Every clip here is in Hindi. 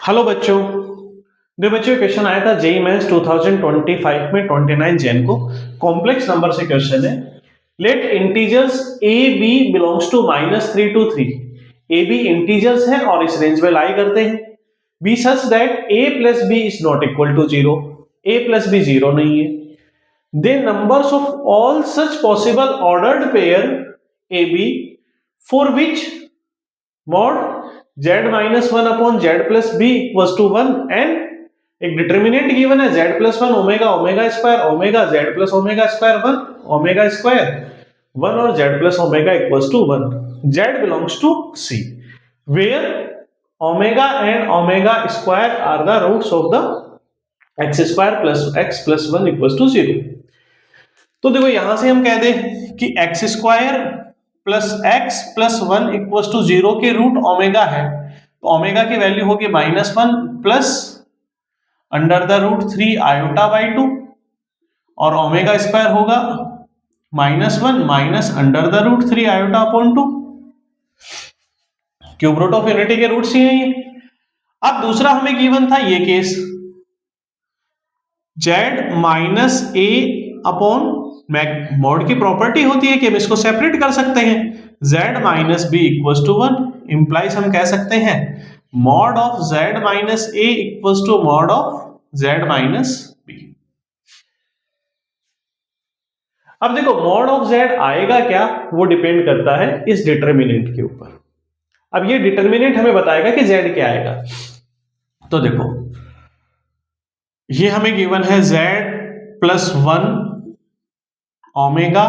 हेलो बच्चों। बच्चों क्वेश्चन आया था जेईई मेंस 2025 में 29 जैन को। कॉम्प्लेक्स नंबर से क्वेश्चन है। Let integers a b belongs to -3 to 3। A b integers है और इस रेंज में लाई करते हैं। Be such that a plus b is not equal to 0। A plus b 0 नहीं है। The numbers of all such possible ordered pair a b for which mod z minus 1 upon z plus b equals to 1 and एक डिटर्मिनेंट गिवन है z plus 1 omega omega square omega z plus omega square 1 omega square 1 और z plus omega equals to 1। z belongs to c where omega and omega square are the roots of the x square plus x plus 1 equals to 0। तो देखो यहां से हम कह दें कि x square plus x plus 1 equal to 0 के रूट ओमेगा है, तो ओमेगा की वैल्यू होगी -1 plus under the root 3 iota by 2 और ओमेगा स्क्वायर होगा -1 minus under the root 3 iota upon 2। Cube root of unity के रूट्स ही हैं ये। अब दूसरा हमें गिवन था ये case z minus a upon mod की प्रॉपर्टी होती है कि हम इसको सेपरेट कर सकते हैं। z minus b equal to 1 implies हम कह सकते हैं mod of z minus a equal to mod of z minus b. अब देखो मॉड ऑफ z आएगा क्या, वो डिपेंड करता है इस डिटर्मिनेंट के ऊपर। अब ये डिटर्मिनेंट हमें बताएगा कि z क्या आएगा। तो देखो ये हमें गिवन है z plus 1 omega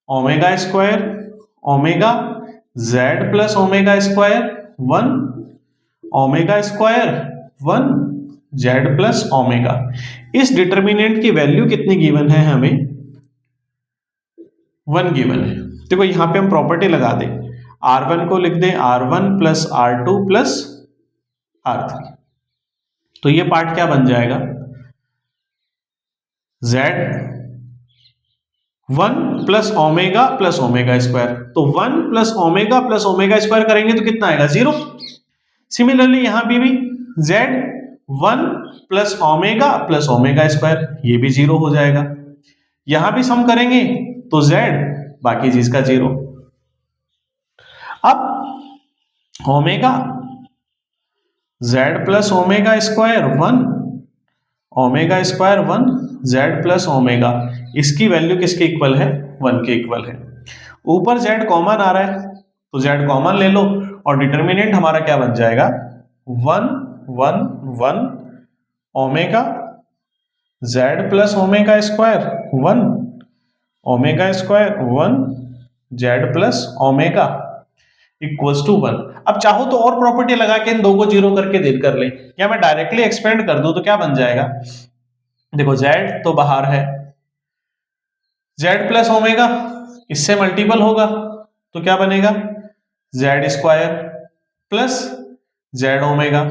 omega square omega z plus omega square 1 omega square 1 z plus omega. इस डिटर्मिनेंट की वैल्यू कितनी गिवन है हमें? 1 गिवन है। देखो यहां पे हम प्रॉपर्टी लगा दें, r1 को लिख दें r1 plus r2 plus r3। तो ये पार्ट क्या बन जाएगा? z 1 प्लस ओमेगा स्क्वायर, तो 1 प्लस ओमेगा स्क्वायर करेंगे तो कितना आएगा? 0। सिमिलरली यहां भी z 1 प्लस ओमेगा स्क्वायर, ये भी 0 हो जाएगा। यहां भी सम करेंगे तो z बाकी चीज का 0। अब omega z plus omega square 1 omega square 1 z plus omega, इसकी वैल्यू किसके इक्वल है? 1 के इक्वल है। ऊपर z कॉमन आ रहा है तो z कॉमन ले लो और डिटर्मिनेंट हमारा क्या बन जाएगा? 1 1 1 omega z plus omega square 1 omega square 1 z plus omega equals to 1। अब चाहो तो और प्रॉपर्टी लगा के इन दो को 0 करके देख कर ले, या मैं डायरेक्टली एक्सपेंड कर दूं तो क्या बन जाएगा? देखो z तो बाहर है, z प्लस ओमेगा इससे मल्टीपल होगा तो क्या बनेगा? z square plus z omega,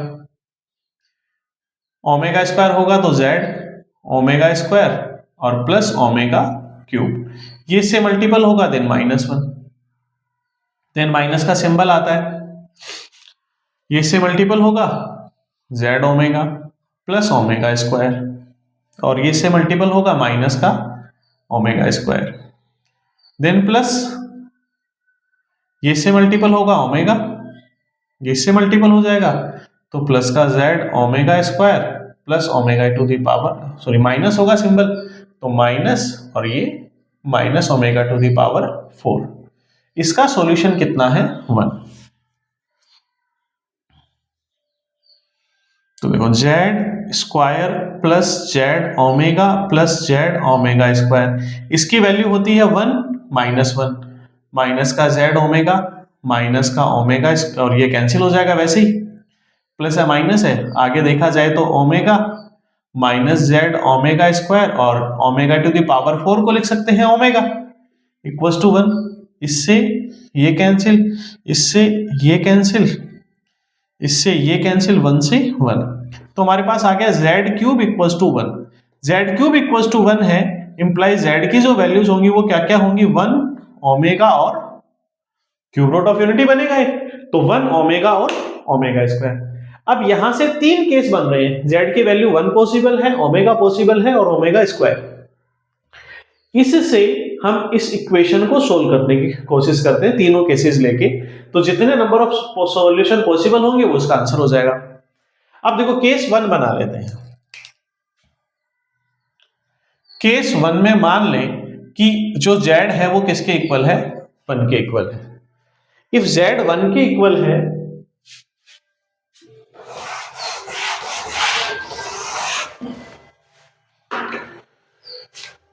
omega square होगा तो z ओमेगा स्क्वायर और प्लस ओमेगा क्यूब, ये इससे मल्टीपल होगा देन -1, देन माइनस का सिंबल आता है, ये इससे मल्टीपल होगा z omega plus omega square और ये इससे मल्टीपल होगा माइनस का ओमेगा स्क्वायर, देन प्लस ये इससे मल्टीपल होगा ओमेगा, ये इससे मल्टीपल हो जाएगा तो प्लस का z omega square plus omega to the power minus होगा सिंबल तो माइनस और ये minus omega to the power 4। इसका सॉल्यूशन कितना है? 1। तो देखो z square plus z omega square, इसकी वैल्यू होती है 1 -1 माइनस का z ओमेगा माइनस का ओमेगा और ये कैंसिल हो जाएगा, वैसे ही प्लस है माइनस है, आगे देखा जाए तो omega minus z omega square और ओमेगा टू दी पावर 4 को लिख सकते हैं ओमेगा इक्वल्स टू 1। इससे ये कैंसिल, इससे ये कैंसिल, इससे ये कैंसिल, 1 से 1, तो हमारे पास आ गया z cube equals to 1। z cube equals to 1 है, इंप्लाइज z की जो वैल्यूज होंगी वो क्या क्या होंगी? 1 ओमेगा और क्यूब रूट ऑफ यूनिटी बनेगा तो 1 ओमेगा और ओमेगा स्क्वायर। अब यहां से तीन केस बन रहे हैं, z की वैल्यू 1 पॉसिबल है, ओमेगा पॉसिबल है और ओमेगा स्क्वायर। इससे हम इस इक्वेशन को सोल्व करने की कोशिश करते हैं तीनों केसेस लेके, तो जितने नंबर ऑफ सॉल्यूशन पॉसिबल होंगे वो उसका आंसर हो जाएगा। अब देखो केस 1 बना लेते हैं। केस 1 में मान लें कि जो z है वो किसके इक्वल है, 1 के इक्वल है। इफ z 1 के इक्वल है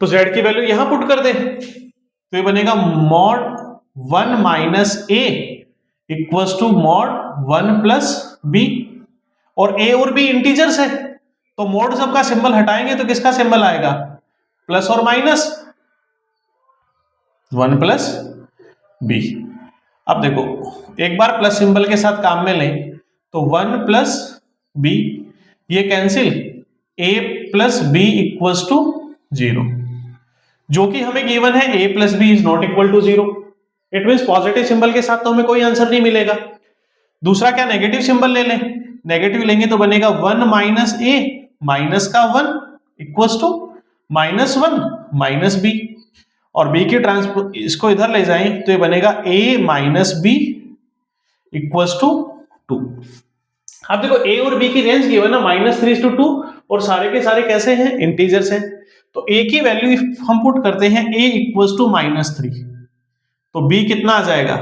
तो z की वैल्यू यहां पुट कर दे, तो ये बनेगा mod 1 minus a equals to mod 1 plus b, और a और b इंटीजर्स है तो मॉड सबका सिंबल हटाएंगे तो किसका सिंबल आएगा, प्लस और माइनस 1 प्लस b। अब देखो एक बार प्लस सिंबल के साथ काम में लें तो 1 प्लस b ये cancel, a plus b equals to 0, जो कि हमें गिवन है a plus b is not equal to 0। It means positive symbol के साथ तो हमें कोई आंसर नहीं मिलेगा। दूसरा क्या, नेगेटिव सिंबल ले लें, नेगेटिव लेंगे तो बनेगा 1 माइनस a माइनस का 1 equals to minus 1 minus b, और b की ट्रांसपोज इसको इधर ले जाएं तो ये बनेगा a minus b equals to 2। अब देखो a और b की रेंज गिवन है -3:2 और सारे के सारे कैसे हैं, इंटीजर्स हैं, तो a की वैल्यू हम पुट करते हैं a इक्वल्स टू -3, तो b कितना आ जाएगा,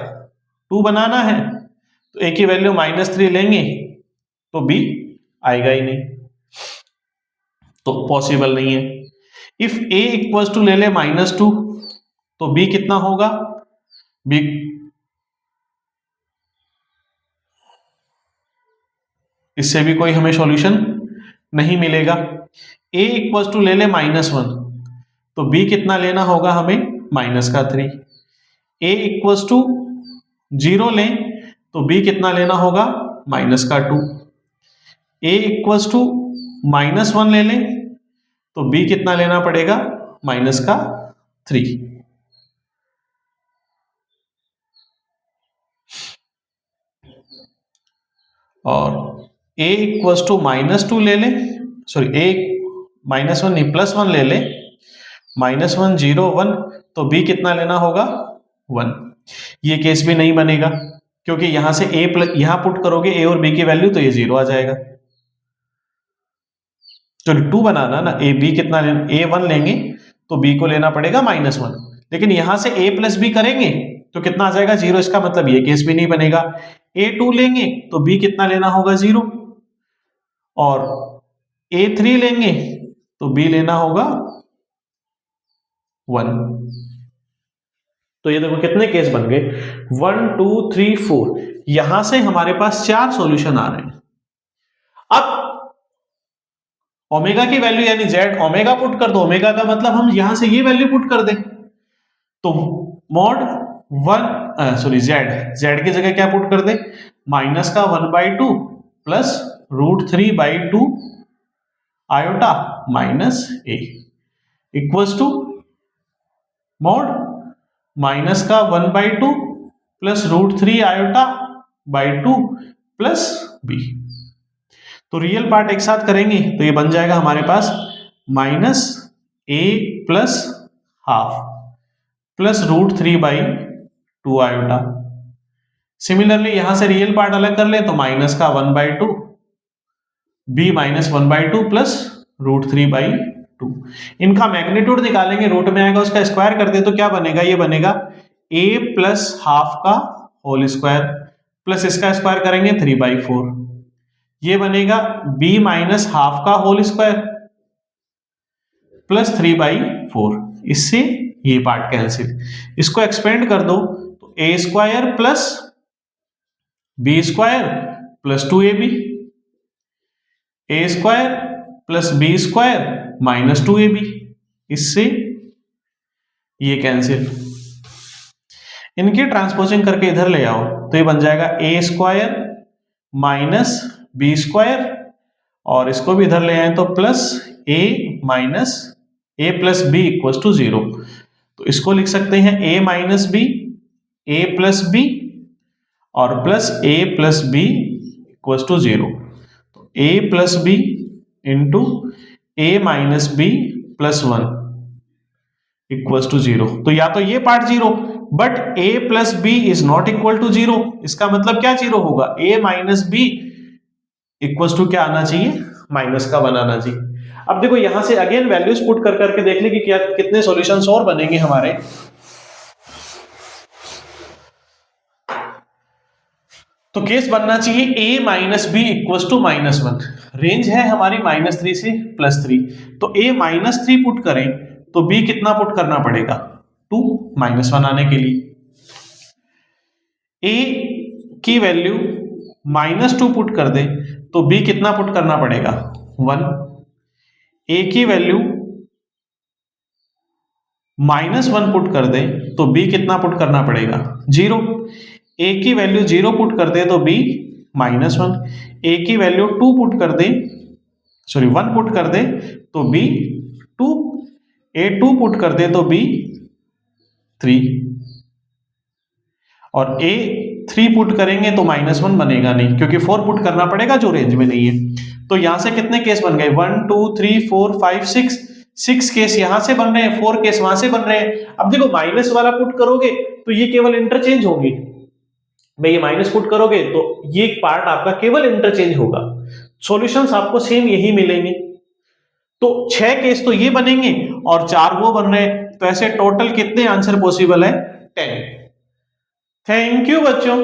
2 बनाना है तो a की वैल्यू -3 लेंगे तो b आएगा ही नहीं, तो पॉसिबल नहीं है। इफ a इक्वल्स टू ले ले -2 तो b कितना होगा, b इससे भी कोई हमें सॉल्यूशन नहीं मिलेगा। a इक्वल्स टू ले ले -1 तो b कितना लेना होगा हमें, -3। a इक्वल्स टू 0 लें तो b कितना लेना होगा, -2। a इक्वल्स टू -1 ले लें तो b कितना लेना पड़ेगा, -3। और a इक्वल्स टू -2 ले लें, सॉरी a -1 नहीं +1 ले लें, -1 0 1 तो b कितना लेना होगा, 1। ये केस भी नहीं बनेगा क्योंकि यहां से a यहां पुट करोगे a और b की वैल्यू तो ये 0 आ जाएगा, तो 2 बनाना ना, a b कितना लेना, a 1 लेंगे तो b को लेना पड़ेगा -1, लेकिन यहां से a प्लस b करेंगे तो कितना आ जाएगा, 0। इसका मतलब ये केस भी नहीं बनेगा। a 2 लेंगे तो b कितना लेना होगा, 0, और a 3 लेंगे तो b लेना होगा 1। तो ये देखो कितने केस बन गए, 1 2 3 4, यहां से हमारे पास 4 सॉल्यूशन आ रहे हैं। अब ओमेगा की वैल्यू यानी z ओमेगा पुट कर दो, ओमेगा का मतलब हम यहां से ये वैल्यू पुट कर दें, तो मॉड 1 सॉरी z की जगह क्या पुट कर दे, माइनस का 1/2 plus √3/2 iota minus a equals to mod minus का 1/2 plus √3 iota by 2 plus b। तो रियल पार्ट एक साथ करेंगे तो ये बन जाएगा हमारे पास -a plus half plus √3/2 iota. Similarly यहां से रियल पार्ट अलग कर ले तो माइनस का 1/2 b -1/2 प्लस √3/2। इनका मैग्नीट्यूड निकालेंगे, रूट में आएगा उसका स्क्वायर कर दे तो क्या बनेगा, ये बनेगा a प्लस हाफ का होल स्क्वायर प्लस इसका स्क्वायर करेंगे 3/4, ये बनेगा b माइनस हाफ का होल स्क्वायर प्लस 3/4। इससे ये पार्ट कैंसिल, इसको एक्सपेंड कर दो तो a square plus b square plus 2ab, a square plus b square minus 2ab, इससे ये कैंसिल। इनकी ट्रांसपोजिंग करके इधर ले आओ तो ये बन जाएगा a square minus b square, और इसको भी इधर ले आए तो plus a minus a plus b equal to 0। तो इसको लिख सकते हैं a minus b, a plus b और plus a plus b equal to 0। a plus b into a minus b plus 1 equals to 0। तो या तो ये part 0, but a plus b is not equal to 0। इसका मतलब क्या 0 होगा, a minus b equals to क्या आना चाहिए, माइनस का 1 आना चाहिए। अब देखो यहां से अगेन वैल्यूज पुट कर करके देख ले कि क्या कितने सॉल्यूशंस और बनेंगे हमारे। तो केस बनना चाहिए a minus b equals to -1। Range है हमारी -3 से +3। तो a -3 पुट करें तो b कितना पुट करना पड़ेगा, 2 -1 आने के लिए। a की वैल्यू -2 पुट कर दे तो b कितना पुट करना पड़ेगा, 1। a की वैल्यू -1 पुट कर दे तो b कितना पुट करना पड़ेगा, 0। a की वैल्यू 0 पुट कर दे तो b -1। a की वैल्यू 2 पुट कर दे, सॉरी 1 पुट कर दे तो b 2। a 2 पुट कर दे तो b 3। और a 3 पुट करेंगे तो -1 बनेगा नहीं, क्योंकि 4 पुट करना पड़ेगा जो रेंज में नहीं है। तो यहां से कितने केस बन गए, 1 2 3 4 5 6 केस यहां से बन रहे हैं, 4 केस वहां से बन रहे हैं। अब देखो माइनस वाला पुट करोगे तो ये केवल इंटरचेंज होगी, भाई ये माइनस पुट करोगे तो ये पार्ट आपका केवल इंटरचेंज होगा, सॉल्यूशंस आपको सेम यही मिलेंगे। तो 6 केस तो ये बनेंगे और 4 वो बन रहे हैं। तो ऐसे टोटल कितने आंसर पॉसिबल है, 10। थैंक यू बच्चों।